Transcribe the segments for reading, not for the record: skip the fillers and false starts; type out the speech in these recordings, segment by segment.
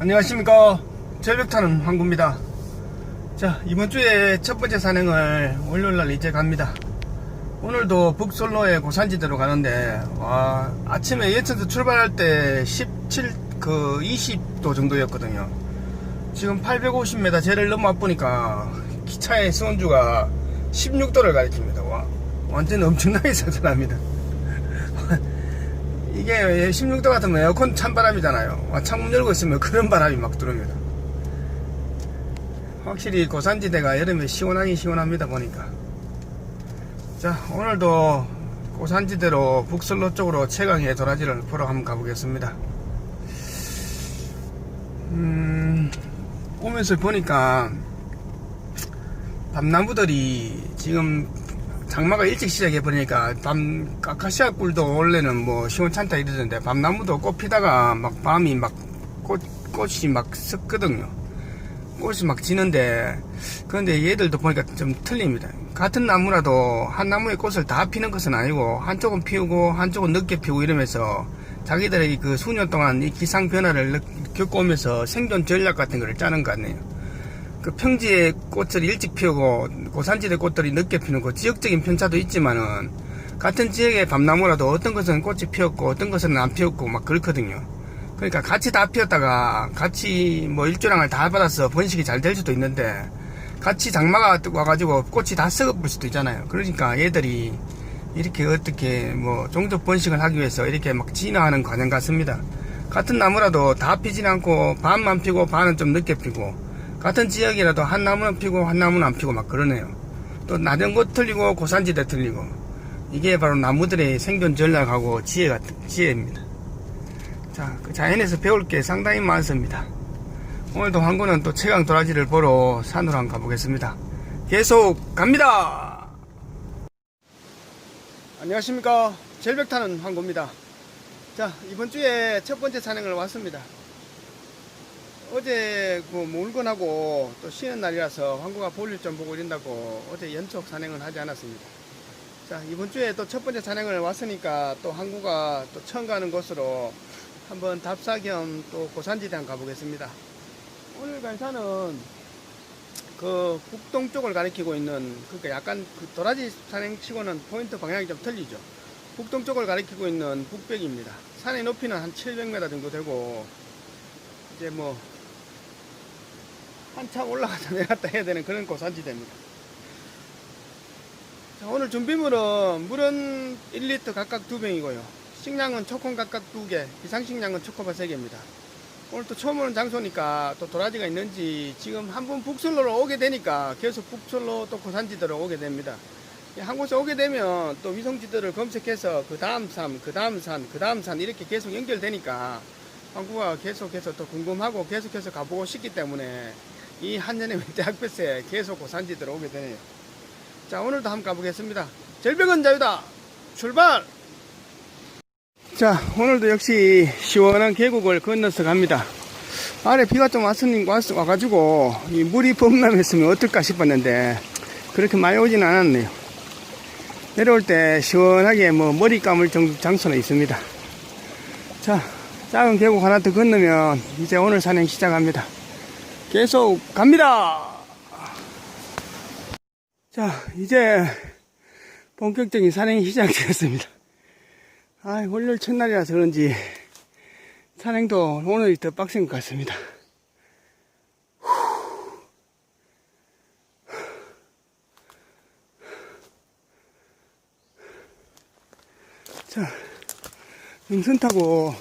안녕하십니까. 절벽타는 황구입니다. 자, 이번주에 첫번째 산행을 월요일날 이제 갑니다. 오늘도 북솔로의 고산지대로 가는데, 와, 아침에 예천에서 출발할 때 20도 정도였거든요. 지금 850m 제를 너무 앞보니까 기차의 수온주가 16도를 가리킵니다. 와, 완전 엄청나게 쌀쌀합니다. 이게 16도 같으면 에어컨 찬바람이잖아요. 와, 창문 열고 있으면 그런 바람이 막 들어옵니다. 확실히 고산지대가 여름에 시원하긴 시원합니다 보니까. 자, 오늘도 고산지대로 북솔로 쪽으로 최강의 도라지를 보러 한번 가보겠습니다. 오면서 보니까 밤나무들이 지금 장마가 일찍 시작해버리니까 아카시아 꿀도 원래는 뭐 시원찮다 이러던데, 밤나무도 꽃 피다가 막 밤이 막 꽃이 막 섞거든요. 꽃이 막 지는데, 그런데 얘들도 보니까 좀 틀립니다. 같은 나무라도 한 나무의 꽃을 다 피는 것은 아니고, 한쪽은 피우고 한쪽은 늦게 피우고 이러면서 자기들의 그 수년 동안 이 기상 변화를 겪어오면서 생존 전략 같은 거를 짜는 것 같네요. 그 평지의 꽃을 일찍 피우고 고산지대 꽃들이 늦게 피는 거, 지역적인 편차도 있지만은 같은 지역의 밤나무라도 어떤 것은 꽃이 피었고 어떤 것은 안 피었고 막 그렇거든요. 그러니까 같이 다 피었다가 같이 뭐 일조량을 다 받아서 번식이 잘 될 수도 있는데, 같이 장마가 와가지고 꽃이 다 썩어버릴 수도 있잖아요. 그러니까 얘들이 이렇게 어떻게 뭐 종족 번식을 하기 위해서 이렇게 막 진화하는 과정 같습니다. 같은 나무라도 다 피진 않고 반만 피고 반은 좀 늦게 피고, 같은 지역이라도 한 나무는 피고 한 나무는 안 피고 막 그러네요. 또 낮은 곳 틀리고 고산지대 틀리고, 이게 바로 나무들의 생존 전략하고 지혜입니다. 자, 그 자연에서 배울 게 상당히 많습니다. 오늘도 황구는 또 최강 도라지를 보러 산으로 한번 가보겠습니다. 계속 갑니다. 안녕하십니까. 절벽타는 황구입니다. 자, 이번주에 첫번째 산행을 왔습니다. 어제 그 물건하고 또 쉬는 날이라서 황구가 볼일 좀 보고 이런다고 어제 연속 산행을 하지 않았습니다. 자, 이번주에 또 첫번째 산행을 왔으니까 또 황구가 또 처음 가는 곳으로 한번 답사 겸 또 고산지대 한번 가보겠습니다. 오늘 갈 산은 그 북동쪽을 가리키고 있는, 그러니까 약간 그 도라지 산행치고는 포인트 방향이 좀 틀리죠. 북동쪽을 가리키고 있는 북벽입니다. 산의 높이는 한 700m 정도 되고, 이제 뭐 한참 올라가서 내렸다 해야 되는 그런 고산지대입니다. 자, 오늘 준비물은 물은 1리터 각각 2병이고요. 식량은 초콘 각각 2개, 비상식량은 초코바 3개입니다. 오늘 또 처음 오는 장소니까 또 도라지가 있는지, 지금 한번 북솔로로 오게 되니까 계속 북솔로 또 고산지대로 오게 됩니다. 한 곳에 오게 되면 또 위성지도를 검색해서 그 다음 산, 그 다음 산, 그 다음 산 이렇게 계속 연결되니까 황구가 계속해서 또 궁금하고 계속해서 가보고 싶기 때문에 이 한년의 대학볕에 계속 고산지대로 오게 되네요. 자, 오늘도 한번 가보겠습니다. 절벽은 자유다. 출발! 자, 오늘도 역시 시원한 계곡을 건너서 갑니다. 아래 비가 좀 와가지고 이 물이 범람했으면 어떨까 싶었는데 그렇게 많이 오진 않았네요. 내려올 때 시원하게 뭐 머리 감을 정도 장소는 있습니다. 자, 작은 계곡 하나 더 건너면 이제 오늘 산행 시작합니다. 계속 갑니다. 자, 이제 본격적인 산행이 시작되었습니다. 월요일 첫날이라서 그런지 산행도 오늘이 더 빡센 것 같습니다. 자, 능선 타고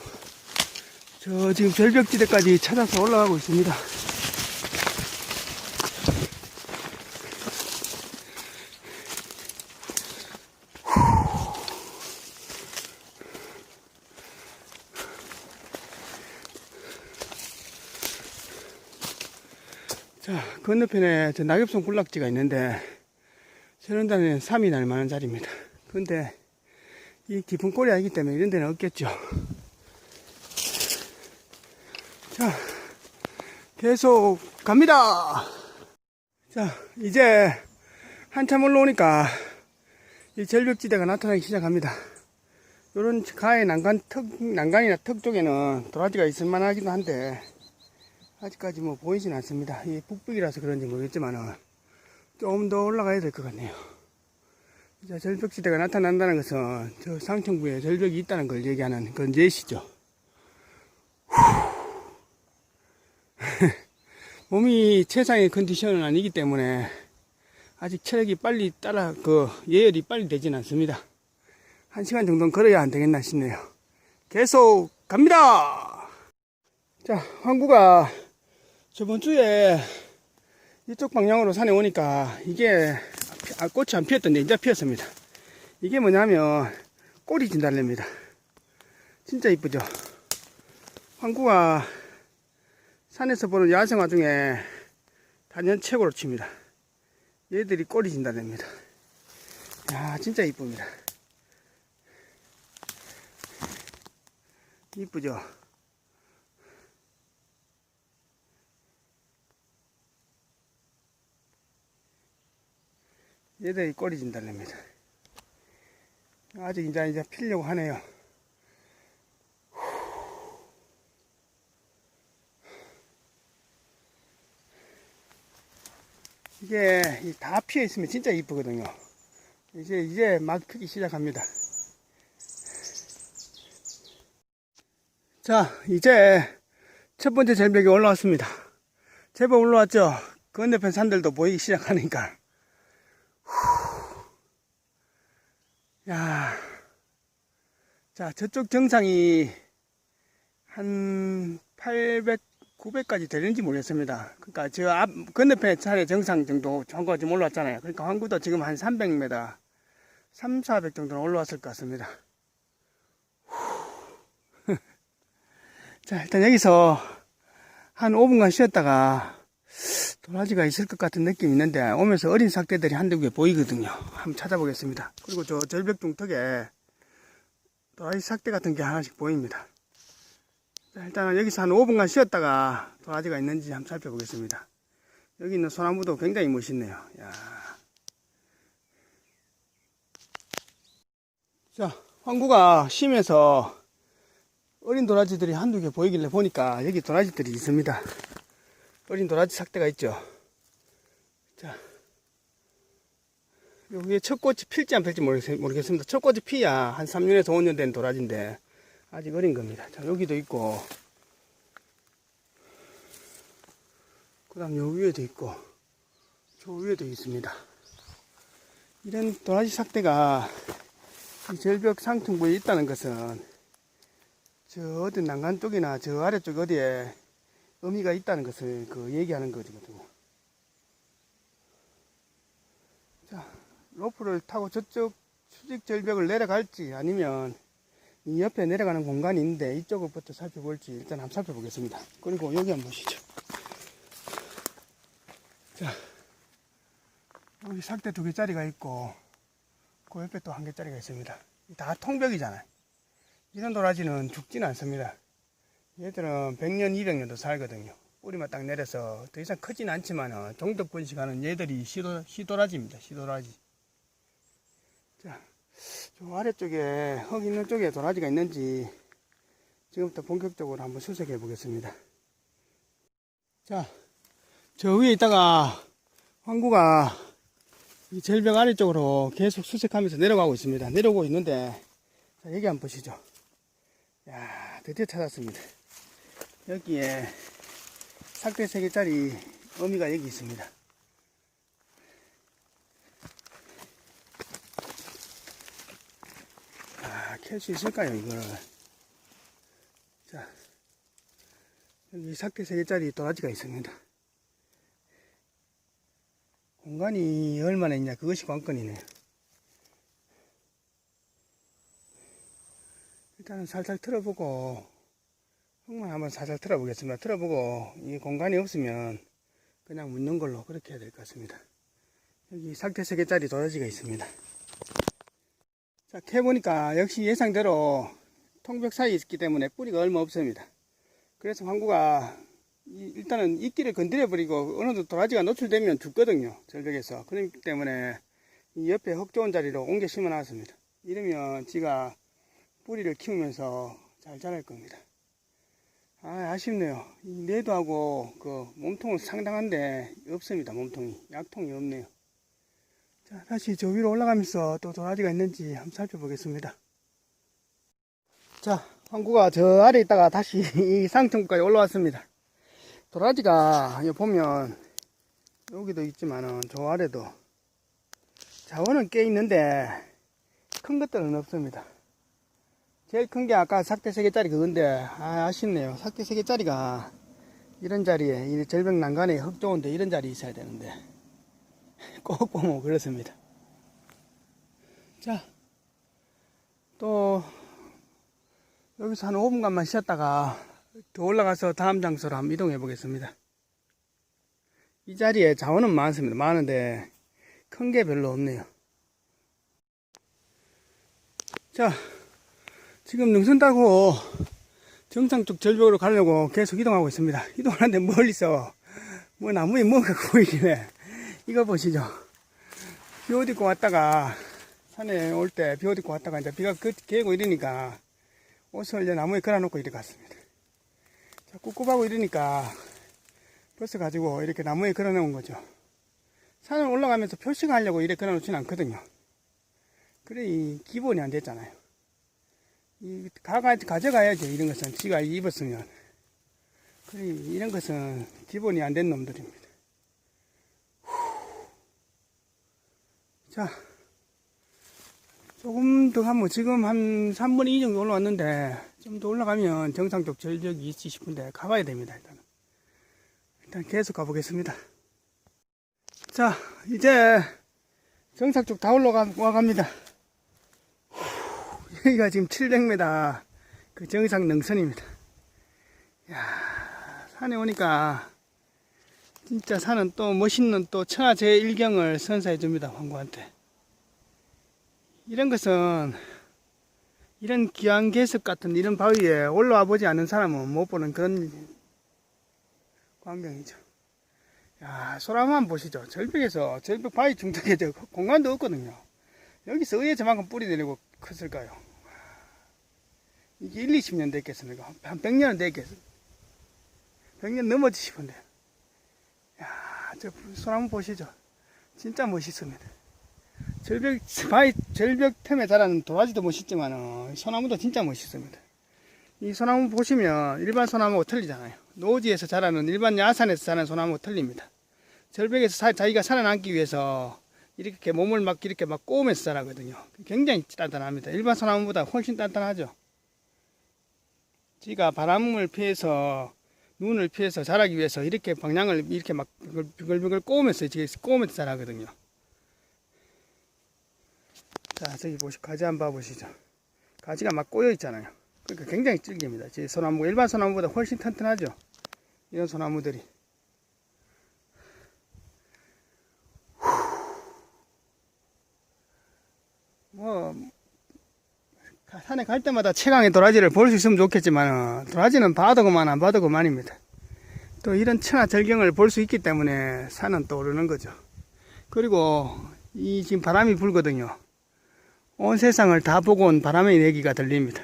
저 지금 절벽지대까지 찾아서 올라가고 있습니다. 자, 건너편에 저 낙엽송 군락지가 있는데 저런 데는 3이 날 만한 자리입니다. 근데 이 깊은 꼬리 아니기 때문에 이런 데는 없겠죠. 자, 계속 갑니다. 자, 이제 한참 올라오니까 이 절벽지대가 나타나기 시작합니다. 요런 가의 난간이나 턱 쪽에는 도라지가 있을 만하기도 한데, 아직까지 뭐 보이진 않습니다. 이 북북이라서 그런지 모르겠지만 좀 더 올라가야 될 것 같네요. 이제 절벽지대가 나타난다는 것은 저 상층부에 절벽이 있다는 걸 얘기하는 그런 예시죠. 몸이 최상의 컨디션은 아니기 때문에 아직 체력이 빨리 예열이 빨리 되진 않습니다. 1시간 정도는 걸어야 안 되겠나 싶네요. 계속 갑니다! 자, 황구가 저번 주에 이쪽 방향으로 산에 오니까 이게 꽃이 안 피었던데 이제 피었습니다. 이게 뭐냐면 꼬리 진달래입니다. 진짜 이쁘죠? 황구가 산에서 보는 야생화 중에 단연 최고로 칩니다. 얘들이 꼬리 진달래입니다. 야, 진짜 이쁩니다. 이쁘죠? 얘들이 꼬리 진달래입니다. 아직 이제 피려고 하네요. 이게 다 피어 있으면 진짜 이쁘거든요. 이제 막 피기 시작합니다. 자, 이제 첫 번째 절벽에 올라왔습니다. 제법 올라왔죠? 건너편 산들도 보이기 시작하니까. 야, 자, 저쪽 정상이 한 800, 900까지 되는지 모르겠습니다. 그러니까 저 앞 건너편 산의 정상 정도 황구가 좀 올라왔잖아요. 그러니까 황구도 지금 한 300m, 3, 400 정도는 올라왔을 것 같습니다. 자, 일단 여기서 한 5분간 쉬었다가 도라지가 있을 것 같은 느낌이 있는데 오면서 어린 삭대들이 한두 개 보이거든요. 한번 찾아보겠습니다. 그리고 저 절벽 중턱에 도라지 삭대 같은 게 하나씩 보입니다. 자, 일단은 여기서 한 5분간 쉬었다가 도라지가 있는지 한번 살펴보겠습니다. 여기 있는 소나무도 굉장히 멋있네요. 야. 자, 황구가 심해서 어린 도라지들이 한두 개 보이길래 보니까 여기 도라지들이 있습니다. 어린 도라지 삭대가 있죠. 자, 여기에 첫 꽃이 필지 안 필지 모르겠습니다. 첫 꽃이 피야 한 3년에서 5년 된 도라지인데 아직 어린 겁니다. 자, 여기도 있고, 그 다음 요 위에도 있고, 저 위에도 있습니다. 이런 도라지 삭대가 이 절벽 상층부에 있다는 것은 저 어디 난간 쪽이나 저 아래쪽 어디에 의미가 있다는 것을 얘기하는 거거든요. 자, 로프를 타고 저쪽 수직 절벽을 내려갈지 아니면 이 옆에 내려가는 공간이 있는데 이쪽을부터 살펴볼지 일단 한번 살펴보겠습니다. 그리고 여기 한번 보시죠. 자, 여기 삭대 2개짜리가 있고 그 옆에 또 1개짜리가 있습니다. 다 통벽이잖아요. 이런 도라지는 죽지는 않습니다. 얘들은 100년, 200년도 살거든요. 뿌리만 딱 내려서 더 이상 크진 않지만 동덕 번식하는 얘들이 시도라지입니다. 시도라지. 자, 저 아래쪽에 흙 있는 쪽에 도라지가 있는지 지금부터 본격적으로 한번 수색해 보겠습니다. 자, 저 위에 있다가 황구가 이 절벽 아래쪽으로 계속 수색하면서 내려가고 있습니다. 내려오고 있는데 자, 여기 한번 보시죠. 야, 드디어 찾았습니다. 여기에 삭대 3개짜리 어미가 여기 있습니다. 캘 수 있을까요, 이거를? 자, 여기 삭대 3개짜리 도라지가 있습니다. 공간이 얼마나 있냐, 그것이 관건이네요. 일단은 살살 틀어보고, 흙만 한번 살살 틀어보겠습니다. 틀어보고, 이 공간이 없으면 그냥 묻는 걸로 그렇게 해야 될 것 같습니다. 여기 삭대 3개짜리 도라지가 있습니다. 자, 캐보니까 역시 예상대로 통벽 사이에 있기 때문에 뿌리가 얼마 없습니다. 그래서 황구가 일단은 이끼를 건드려버리고 어느 정도 도라지가 노출되면 죽거든요. 절벽에서. 그렇기 때문에 이 옆에 흙 좋은 자리로 옮겨 심어 놨습니다. 이러면 지가 뿌리를 키우면서 잘 자랄 겁니다. 아쉽네요. 이 내도하고 그 몸통은 상당한데 없습니다. 몸통이. 약통이 없네요. 자, 다시 저 위로 올라가면서 또 도라지가 있는지 한번 살펴보겠습니다. 자, 황구가 저 아래에 있다가 다시 이 상층까지 올라왔습니다. 도라지가 여기 보면 여기도 있지만은 저 아래도 자원은 꽤 있는데 큰 것들은 없습니다. 제일 큰 게 아까 삭대 3개짜리 그건데 아쉽네요. 삭대 3개짜리가 이런 자리에 이 절벽 난간에 흙 좋은데 이런 자리에 있어야 되는데 꼭 보면 그렇습니다. 자, 또 여기서 한 5분간만 쉬었다가 더 올라가서 다음 장소로 한번 이동해 보겠습니다. 이 자리에 자원은 많습니다. 많은데 큰 게 별로 없네요. 자, 지금 능선 타고 정상 쪽 절벽으로 가려고 계속 이동하고 있습니다. 이동하는데 멀리서 뭐 나무에 뭐가 보이길래 이거 보시죠. 비 옷 입고 왔다가 산에 올 때 비 옷 입고 왔다가 이제 비가 개고 이러니까 옷을 이제 나무에 걸어놓고 이렇게 갔습니다. 자, 꿉꿉하고 이러니까 버스 가지고 이렇게 나무에 걸어놓은 거죠. 산을 올라가면서 표시하려고 이렇게 걸어놓지는 않거든요. 그래, 이 기본이 안 됐잖아요. 가져가야죠. 이런 것은 지가 입었으면. 그래, 이런 것은 기본이 안 된 놈들입니다. 자, 조금 더 하면 지금 한 3분의 2 정도 올라왔는데 좀 더 올라가면 정상 쪽 절벽이 있지 싶은데 가봐야 됩니다. 일단 계속 가보겠습니다. 자, 이제 정상 쪽 다 올라갑니다. 여기가 지금 700m 그 정상 능선입니다. 야, 산에 오니까 진짜 산은 또 멋있는 또 천하 제1경을 선사해 줍니다. 황구한테. 이런 것은 이런 귀한 개석 같은 이런 바위에 올라와 보지 않는 사람은 못 보는 그런 광경이죠. 야, 소라만 보시죠. 절벽에서 절벽 바위 중턱에 공간도 없거든요. 여기서 의에 저만큼 뿌리 내리고 컸을까요? 이게 1, 20년 됐겠습니까? 한 100년은 됐겠습니까? 100년 넘어지 싶은데. 야, 저 소나무 보시죠. 진짜 멋있습니다. 절벽 틈에 자라는 도라지도 멋있지만, 소나무도 진짜 멋있습니다. 이 소나무 보시면 일반 소나무하고 틀리잖아요. 노지에서 자라는 일반 야산에서 자라는 소나무하고 틀립니다. 절벽에서 자기가 살아남기 위해서 이렇게 몸을 막 이렇게 막 꼬우면서 자라거든요. 굉장히 단단합니다. 일반 소나무보다 훨씬 단단하죠. 지가 바람을 피해서 눈을 피해서 자라기 위해서 이렇게 방향을 이렇게 막 비글비글 꼬우면서 자라거든요. 자, 저기 가지 한번 봐보시죠. 가지가 막 꼬여 있잖아요. 그러니까 굉장히 질깁니다. 제 소나무, 일반 소나무보다 훨씬 튼튼하죠. 이런 소나무들이. 산에 갈 때마다 최강의 도라지를 볼 수 있으면 좋겠지만, 도라지는 봐도 그만 안 봐도 그만입니다. 또 이런 천하절경을 볼 수 있기 때문에 산은 또 오르는 거죠. 그리고 이 지금 바람이 불거든요. 온 세상을 다 보고 온 바람의 내기가 들립니다.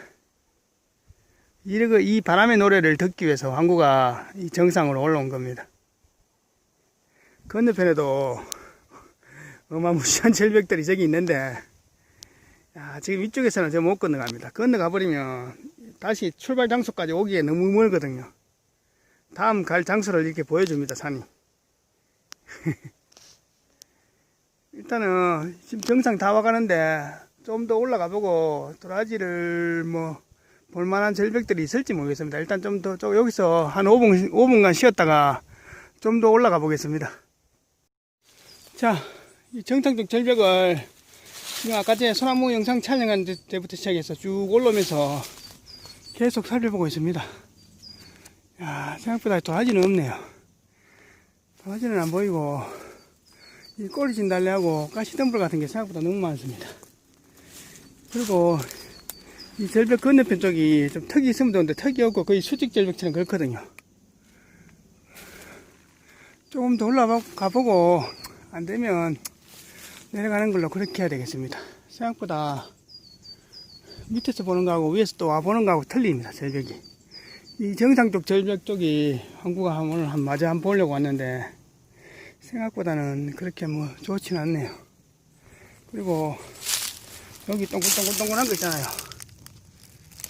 이 바람의 노래를 듣기 위해서 황구가 이 정상으로 올라온 겁니다. 건너편에도 어마무시한 절벽들이 저기 있는데, 야, 지금 이쪽에서는 저 못 건너갑니다. 건너가 버리면 다시 출발 장소까지 오기에 너무 멀거든요. 다음 갈 장소를 이렇게 보여줍니다, 산이. 일단은 지금 정상 다 와가는데 좀 더 올라가 보고 도라지를 뭐 볼만한 절벽들이 있을지 모르겠습니다. 일단 좀 더 여기서 한 5분간 쉬었다가 좀 더 올라가 보겠습니다. 자, 이 정상적 절벽을 지금 아까 전에 소나무 영상 촬영한 때부터 시작해서 쭉 올라오면서 계속 살펴보고 있습니다. 야, 생각보다 도라지는 없네요. 도라지는 안 보이고 이 꼬리진달래하고 가시덤불 같은 게 생각보다 너무 많습니다. 그리고 이 절벽 건너편 쪽이 좀 턱이 있으면 좋은데 턱이 없고 거의 수직 절벽처럼 그렇거든요. 조금 더 올라가 보고 안 되면 내려가는 걸로 그렇게 해야 되겠습니다. 생각보다 밑에서 보는 거하고 위에서 또 와보는 거하고 틀립니다. 절벽이 이 정상 쪽 절벽 쪽이 항구가 오늘 마저 한번 보려고 왔는데 생각보다는 그렇게 뭐 좋진 않네요. 그리고 여기 동글동글동글한 거 있잖아요.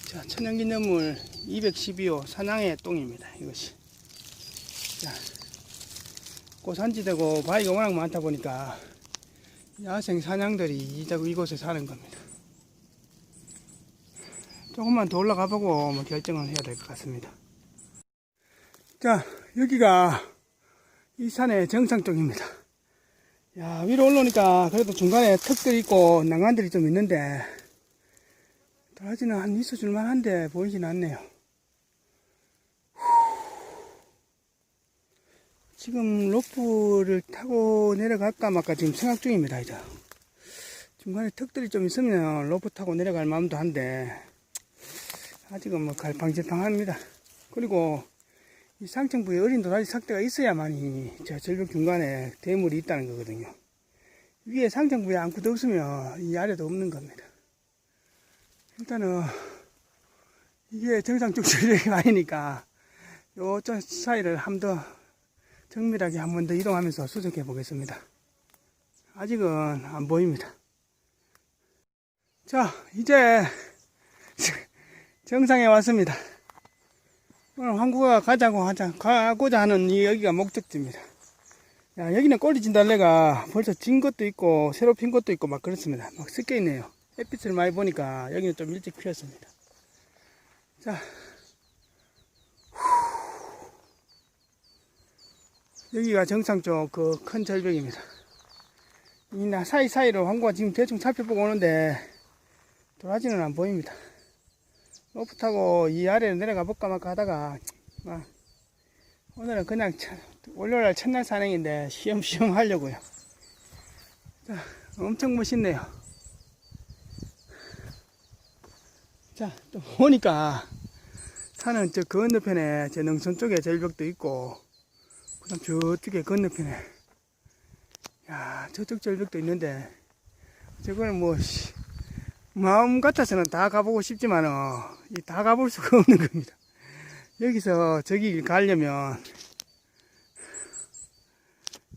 자, 천연기념물 212호 산양의 똥입니다. 이것이. 자, 고산지대고 바위가 워낙 많다 보니까 야생 사냥들이 이곳에 사는 겁니다. 조금만 더 올라가 보고 뭐 결정을 해야 될 것 같습니다. 자, 여기가 이 산의 정상 쪽입니다. 야, 위로 올라오니까 그래도 중간에 턱들이 있고 난간들이 좀 있는데 도라지는 한 있어줄 만한데 보이진 않네요. 지금 로프를 타고 내려갈까 말까 지금 생각 중입니다. 이제 중간에 턱들이 좀 있으면 로프 타고 내려갈 마음도 한데 아직은 뭐 갈팡질팡합니다. 그리고 이 상층부에 어린 도라지 삭대가 있어야만이 저 절벽 중간에 대물이 있다는 거거든요. 위에 상층부에 아무것도 없으면 이 아래도 없는 겁니다. 일단은 이게 정상 쪽 절벽이 아니니까 요쪽 사이를 한 번 더 정밀하게 한 번 더 이동하면서 수색해 보겠습니다. 아직은 안 보입니다. 자, 이제 정상에 왔습니다. 오늘 항구가 가고자 하는 여기가 목적지입니다. 야, 여기는 꼴리진달래가 벌써 진 것도 있고 새로 핀 것도 있고 막 그렇습니다. 막 섞여 있네요. 햇빛을 많이 보니까 여기는 좀 일찍 피었습니다. 자, 여기가 정상 쪽 그 큰 절벽입니다. 이 사이사이로 항구가 지금 대충 살펴보고 오는데 도라지는 안 보입니다. 로프 타고 이 아래로 내려가 볼까 말까 하다가 오늘은 그냥 월요일날 첫날 산행인데 쉬엄쉬엄 하려고요. 자, 엄청 멋있네요. 자, 또 보니까 산은 저 건너편에 저 능선 쪽에 절벽도 있고 그다음 저쪽에 건너편에 야, 저쪽 절벽도 있는데 저거는 뭐 마음 같아서는 다 가보고 싶지만은 다 가볼 수가 없는 겁니다. 여기서 저기 가려면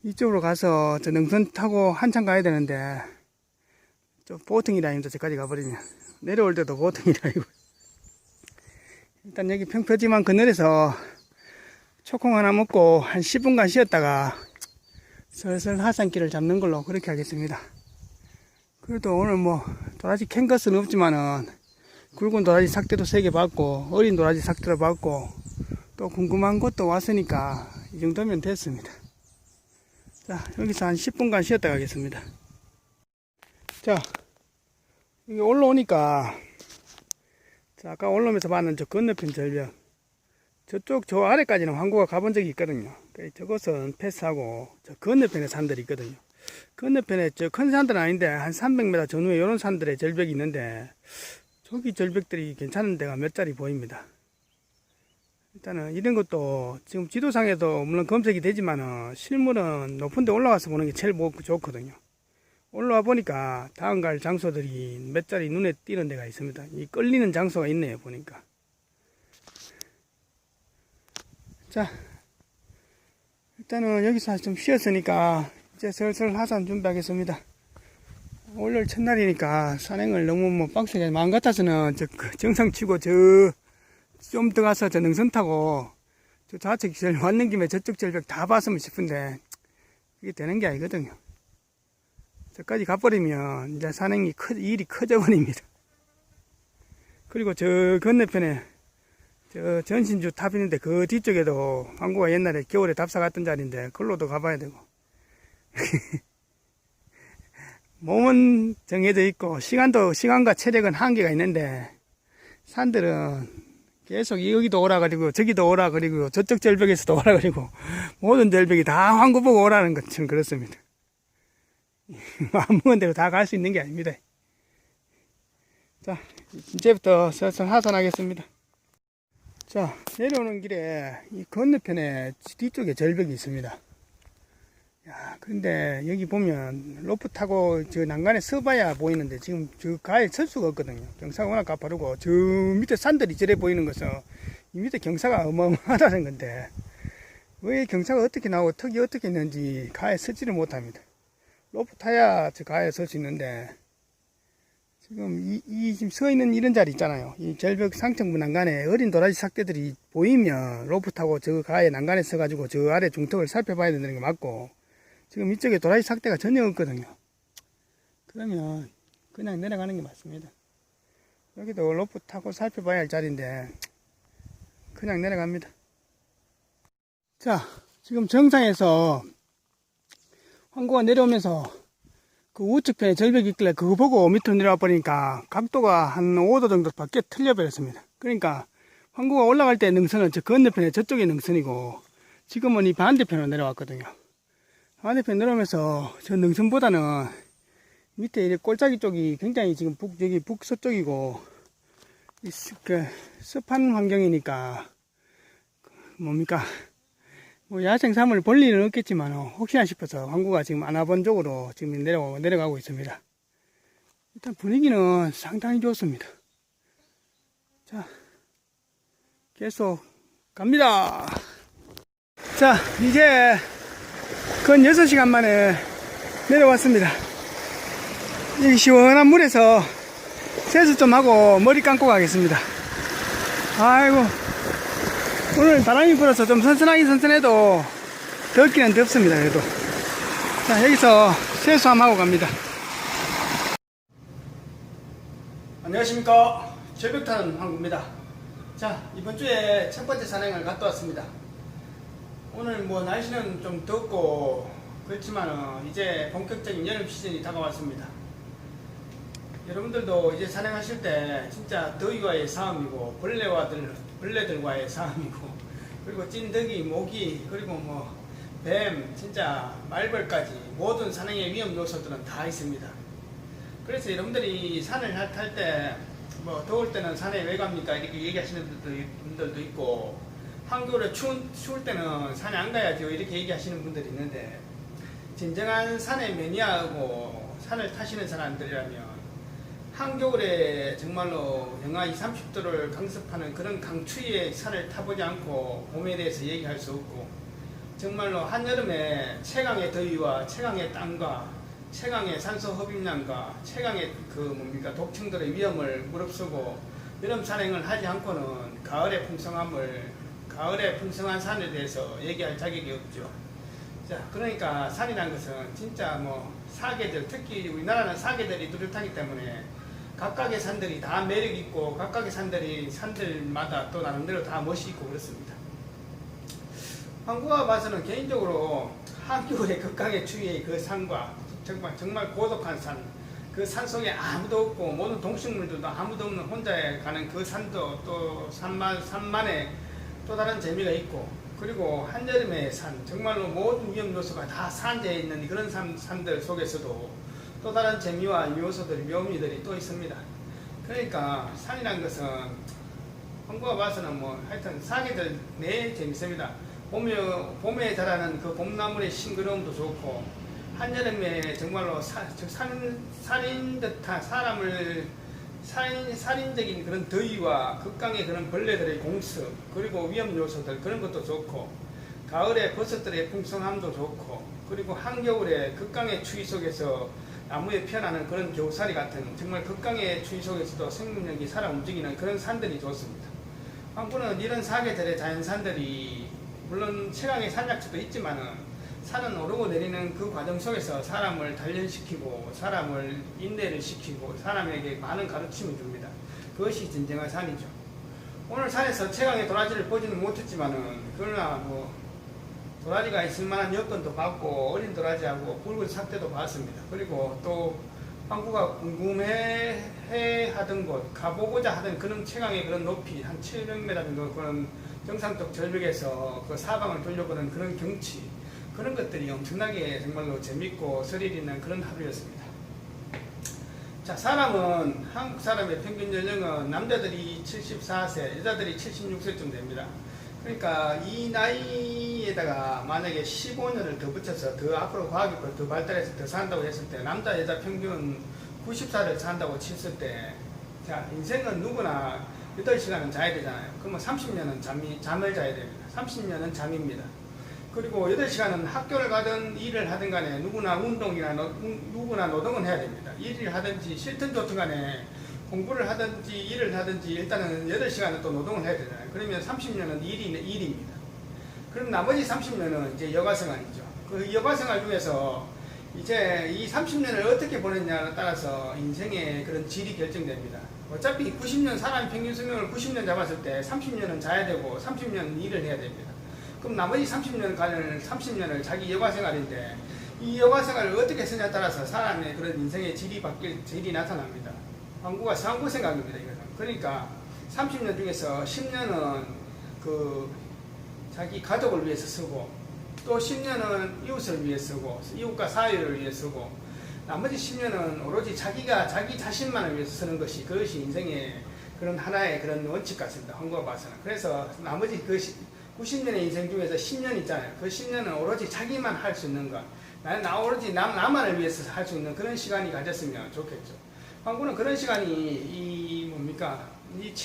이쪽으로 가서 저 능선 타고 한참 가야 되는데 저 보통이라 아닙니다. 저까지 가버리면 내려올 때도 보통이라 아니고 일단 여기 평표지만 건너려서 초콩 하나 먹고 한 10분간 쉬었다가 슬슬 하산길을 잡는 걸로 그렇게 하겠습니다. 그래도 오늘 뭐 도라지 캔 것은 없지만은 굵은 도라지 삭대도 3개 받고 어린 도라지 삭대도 받고 또 궁금한 것도 왔으니까 이 정도면 됐습니다. 자, 여기서 한 10분간 쉬었다 가겠습니다. 자, 여기 올라오니까 자, 아까 올라오면서 봤는 저 건너편 절벽 저쪽 저 아래까지는 항구가 가본 적이 있거든요. 저것은 패스하고 저 건너편에 산들이 있거든요. 건너편에 저 큰 산들은 아닌데 한 300m 전후에 이런 산들의 절벽이 있는데 저기 절벽들이 괜찮은 데가 몇 자리 보입니다. 일단은 이런 것도 지금 지도상에도 물론 검색이 되지만은 실물은 높은 데 올라가서 보는 게 제일 좋거든요. 올라와 보니까 다음 갈 장소들이 몇 자리 눈에 띄는 데가 있습니다. 이 끌리는 장소가 있네요, 보니까. 자, 일단은 여기서 좀 쉬었으니까 이제 슬슬 하산 준비하겠습니다. 월요일 첫날이니까 산행을 너무 뭐 빡세게 마음 같아서는 정상 치고 좀 더 가서 저 능선 타고 저 좌측 절벽 왔는 김에 저쪽 절벽 다 봤으면 싶은데 이게 되는 게 아니거든요. 저까지 가버리면 이제 산행이 일이 커져 버립니다. 그리고 저 건너편에 저 전신주 탑 있는데 그 뒤쪽에도 항구가 옛날에 겨울에 답사 갔던 자리인데 그걸로도 가봐야 되고 몸은 정해져 있고 시간과 체력은 한계가 있는데 산들은 계속 여기도 오라 그리고 저기도 오라 그리고 저쪽 절벽에서도 오라 그리고 모든 절벽이 다 항구 보고 오라는 것처럼 그렇습니다. 마음 먹은 대로 다 갈 수 있는 게 아닙니다. 자, 이제부터 슬슬 하산하겠습니다. 자, 내려오는 길에 이 건너편에 뒤쪽에 절벽이 있습니다. 야, 그런데 여기 보면 로프 타고 저 난간에 서봐야 보이는데 지금 저 가에 설 수가 없거든요. 경사가 워낙 가파르고 저 밑에 산들이 저래 보이는 것은 이 밑에 경사가 어마어마하다는 건데 왜 경사가 어떻게 나오고 턱이 어떻게 있는지 가에 서지를 못합니다. 로프 타야 저 가에 설 수 있는데 지금 지금 서 있는 이런 자리 있잖아요. 이 절벽 상층부 난간에 어린 도라지 삭대들이 보이면 로프 타고 저 가에 난간에 서가지고 저 아래 중턱을 살펴봐야 된다는 게 맞고 지금 이쪽에 도라지 삭대가 전혀 없거든요. 그러면 그냥 내려가는 게 맞습니다. 여기도 로프 타고 살펴봐야 할 자리인데 그냥 내려갑니다. 자, 지금 정상에서 황구가 내려오면서 그 우측 편에 절벽이 있길래 그거 보고 밑으로 내려와 버리니까 각도가 한 5도 정도 밖에 틀려 버렸습니다. 그러니까 황구가 올라갈 때 능선은 저 건너편에 저쪽에 능선이고 지금은 이 반대편으로 내려왔거든요. 반대편 내려오면서 저 능선보다는 밑에 이 꼴짜기 쪽이 굉장히 지금 여기 북서쪽이고 그 습한 환경이니까 뭡니까 뭐 야생삼을 볼 일은 없겠지만 혹시나 싶어서 황구가 지금 안와본 쪽으로 지금 내려가고 있습니다. 일단 분위기는 상당히 좋습니다. 자, 계속 갑니다. 자, 이제 건 6시간 만에 내려왔습니다. 여기 시원한 물에서 세수 좀 하고 머리 감고 가겠습니다. 아이고, 오늘 바람이 불어서 좀 선선하긴 선선해도 덥기는 덥습니다. 그래도 자, 여기서 세수 한번 하고 갑니다. 안녕하십니까, 절벽탄 황구입니다. 자, 이번 주에 첫 번째 산행을 갔다 왔습니다. 오늘 뭐 날씨는 좀 덥고 그렇지만 이제 본격적인 여름 시즌이 다가왔습니다. 여러분들도 이제 산행하실 때 진짜 더위와의 싸움이고 벌레들과의 싸움이고 그리고 찐덕이, 모기, 그리고 뭐 뱀, 진짜 말벌까지 모든 산행의 위험 요소들은 다 있습니다. 그래서 여러분들이 산을 탈 때 뭐 더울 때는 산에 왜 갑니까? 이렇게 얘기하시는 분들도 있고 한겨울에 추울 때는 산에 안 가야죠 이렇게 얘기하시는 분들이 있는데 진정한 산의 매니아하고 산을 타시는 사람들이라면 한겨울에 정말로 영하 20, 30도를 강습하는 그런 강추위의 산을 타보지 않고 봄에 대해서 얘기할 수 없고 정말로 한여름에 최강의 더위와 최강의 땀과 최강의 산소 흡입량과 최강의 독충들의 위험을 무릅쓰고 여름 산행을 하지 않고는 가을의 풍성한 산에 대해서 얘기할 자격이 없죠. 자, 그러니까 산이라는 것은 진짜 뭐 사계절, 특히 우리나라는 사계절이 뚜렷하기 때문에 각각의 산들이 다 매력있고 각각의 산들마다 또 나름대로 다 멋이 있고 그렇습니다. 황구가 봐서는 개인적으로 한겨울의 극강의 추위의 그 산과 정말 고독한 산, 그 산 속에 아무도 없고 모든 동식물들도 아무도 없는 혼자 가는 그 산도 또 산만의 또 다른 재미가 있고 그리고 한여름의 산, 정말로 모든 위험 요소가 다 산재해 있는 그런 산들 속에서도 또 다른 재미와 요소들이, 묘미들이 또 있습니다. 그러니까 산이라는 것은 황구가 봐서는 뭐 하여튼 사계절 내에 재밌습니다. 봄에 자라는 그 봄나물의 싱그러움도 좋고 한여름에 정말로 살인 듯한 살인적인 그런 더위와 극강의 그런 벌레들의 공습 그리고 위험 요소들 그런 것도 좋고 가을에 버섯들의 풍성함도 좋고 그리고 한겨울에 극강의 추위 속에서 나무에 피어나는 그런 겨우살이 같은 정말 극강의 추위 속에서도 생명력이 살아 움직이는 그런 산들이 좋습니다. 황구는 이런 사계절의 자연산들이 물론 최강의 산약지도 있지만은 산은 오르고 내리는 그 과정 속에서 사람을 단련시키고 사람을 인내를 시키고 사람에게 많은 가르침을 줍니다. 그것이 진정한 산이죠. 오늘 산에서 최강의 도라지를 보지는 못했지만은 그러나 뭐 도라지가 있을 만한 여건도 봤고 어린 도라지하고 붉은 삭대도 봤습니다. 그리고 또 황구가 궁금해 하던 곳 가보고자 하던 그런 최강의 그런 높이 한 700m 정도 그런 정상적 절벽에서 그 사방을 돌려보는 그런 경치 그런 것들이 엄청나게 정말로 재밌고 스릴 있는 그런 하루였습니다. 자, 사람은 한국 사람의 평균 연령은 남자들이 74세, 여자들이 76세쯤 됩니다. 그러니까 이 나이에다가 만약에 15년을 더 붙여서 더 앞으로 과학기술 더 발달해서 더 산다고 했을 때 남자 여자 평균 90살을 산다고 쳤을 때 자, 인생은 누구나 8시간은 자야 되잖아요. 그러면 30년은 잠을 자야 됩니다. 30년은 잠입니다. 그리고 8시간은 학교를 가든 일을 하든 간에 누구나 운동이나 누구나 노동은 해야 됩니다. 일을 하든지 싫든 좋든 간에 공부를 하든지 일을 하든지 일단은 8시간은 또 노동을 해야 되잖아요. 그러면 30년은 일입니다. 그럼 나머지 30년은 이제 여가생활이죠. 그 여가생활 중에서 이제 이 30년을 어떻게 보냈냐에 따라서 인생의 그런 질이 결정됩니다. 어차피 90년, 사람 평균 수명을 90년 잡았을 때 30년은 자야 되고 30년은 일을 해야 됩니다. 그럼 나머지 30년을 자기 여가생활인데 이 여가생활을 어떻게 쓰냐에 따라서 사람의 그런 인생의 질이 나타납니다. 황구가 상구 생각입니다, 이거는. 그러니까 30년 중에서 10년은 그 자기 가족을 위해서 쓰고 또 10년은 이웃을 위해 쓰고 이웃과 사회를 위해 쓰고 나머지 10년은 오로지 자기 자신만을 위해서 쓰는 것이 그것이 인생의 그런 하나의 그런 원칙 같습니다. 황구가 봐서는. 그래서 나머지 그 90년의 인생 중에서 10년 있잖아요. 그 10년은 오로지 자기만 할 수 있는 것, 오로지 나만을 위해서 할 수 있는 그런 시간이 가졌으면 좋겠죠. 황구는 그런 시간이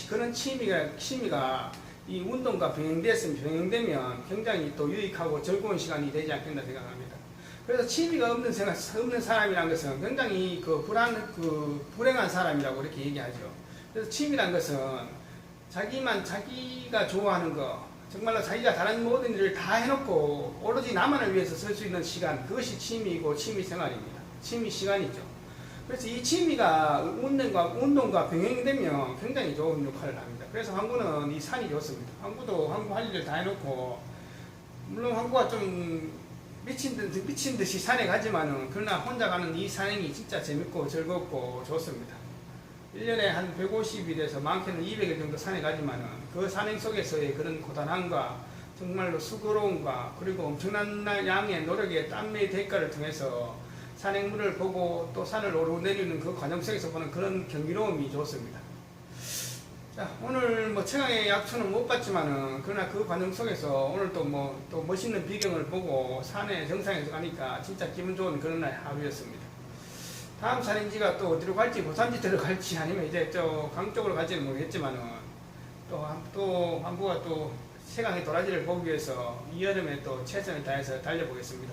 그런 취미가 이 운동과 병행되면 굉장히 또 유익하고 즐거운 시간이 되지 않겠나 생각합니다. 그래서 취미가 없는 사람이라는 것은 굉장히 불행한 사람이라고 이렇게 얘기하죠. 그래서 취미란 것은 자기가 좋아하는 거, 정말로 자기가 다른 모든 일을 다 해놓고 오로지 나만을 위해서 쓸 수 있는 시간, 그것이 취미이고 취미생활입니다. 취미 시간이죠. 그래서 이 취미가 운동과 병행되면 굉장히 좋은 역할을 합니다. 그래서 황구는 이 산이 좋습니다. 황구 할 일을 다 해놓고, 물론 황구가 좀 미친 듯이 산에 가지만은, 그러나 혼자 가는 이 산행이 진짜 재밌고 즐겁고 좋습니다. 1년에 한 150일에서 많게는 200일 정도 산에 가지만은, 그 산행 속에서의 그런 고단함과 정말로 수고로움과 그리고 엄청난 양의 노력의 땀의 대가를 통해서 산행물을 보고 또 산을 오르내리는 그 과정 속에서 보는 그런 경이로움이 좋습니다. 자, 오늘 최강의 약초는 못 봤지만은, 그러나 그 과정 속에서 오늘 또 멋있는 비경을 보고 산의 정상에서 가니까 진짜 기분 좋은 그런 날 하루였습니다. 다음 산행지가 또 어디로 갈지, 고산지 들어갈지 아니면 이제 강 쪽으로 갈지는 모르겠지만은, 또 황구가 또 최강의 도라지를 보기 위해서 이 여름에 또 최선을 다해서 달려보겠습니다.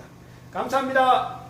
감사합니다.